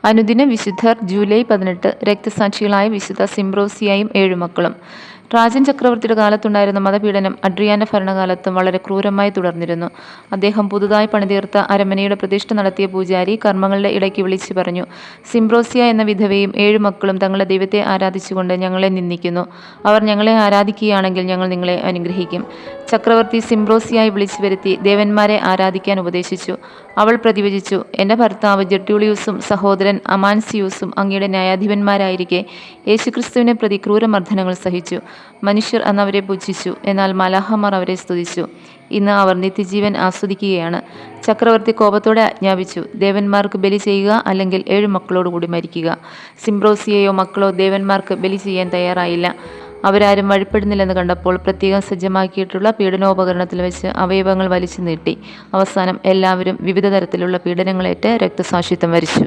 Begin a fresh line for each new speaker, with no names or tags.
അനുദിന വിശുദ്ധർ ജൂലൈ 18 രക്തസാക്ഷികളായ വിശുദ്ധ സിംബ്രോസിയായും 7 മക്കളും. ട്രാജൻ ചക്രവർത്തിയുടെ കാലത്തുണ്ടായിരുന്ന മതപീഡനം അഡ്രിയാന്റെ ഭരണകാലത്തും വളരെ ക്രൂരമായി തുടർന്നിരുന്നു. അദ്ദേഹം പുതുതായി പണിതീർത്ത അരമനയുടെ പ്രതിഷ്ഠ നടത്തിയ പൂജാരി കർമ്മങ്ങളുടെ ഇടയ്ക്ക് വിളിച്ചു പറഞ്ഞു, സിംബ്രോസിയ എന്ന വിധവയും 7 മക്കളും തങ്ങളുടെ ദൈവത്തെ ആരാധിച്ചുകൊണ്ട് ഞങ്ങളെ നിന്ദിക്കുന്നു. അവർ ഞങ്ങളെ ആരാധിക്കുകയാണെങ്കിൽ ഞങ്ങൾ നിങ്ങളെ അനുഗ്രഹിക്കും. ചക്രവർത്തി സിംബ്രോസിയായി വിളിച്ചു വരുത്തി ദേവന്മാരെ ആരാധിക്കാൻ ഉപദേശിച്ചു. അവൾ പ്രതിവചിച്ചു, എൻ്റെ ഭർത്താവ് ജെട്യൂളിയൂസും സഹോദരൻ അമാൻസിയൂസും അങ്ങയുടെ ന്യായാധിപന്മാരായിരിക്കെ യേശുക്രിസ്തുവിനെ പ്രതി ക്രൂരമർദ്ദനങ്ങൾ സഹിച്ചു. മനുഷ്യർ അന്ന് അവരെ പുച്ഛിച്ചു, എന്നാൽ മലാഹമാർ അവരെ സ്തുതിച്ചു. ഇന്ന് അവർ നിത്യജീവൻ ആസ്വദിക്കുകയാണ്. ചക്രവർത്തി കോപത്തോടെ ആജ്ഞാപിച്ചു, ദേവന്മാർക്ക് ബലി ചെയ്യുക, അല്ലെങ്കിൽ 7 മക്കളോടുകൂടി മരിക്കുക. സിംബ്രോസിയയോ മക്കളോ ദേവന്മാർക്ക് ബലി ചെയ്യാൻ തയ്യാറായില്ല. അവരാരും വഴിപ്പെടുന്നില്ലെന്ന് കണ്ടപ്പോൾ പ്രത്യേകം സജ്ജമാക്കിയിട്ടുള്ള പീഡനോപകരണത്തിൽ വെച്ച് അവയവങ്ങൾ വലിച്ചു നീട്ടി. അവസാനം എല്ലാവരും വിവിധ തരത്തിലുള്ള പീഡനങ്ങളേറ്റ് രക്തസാക്ഷിത്വം വരിച്ചു.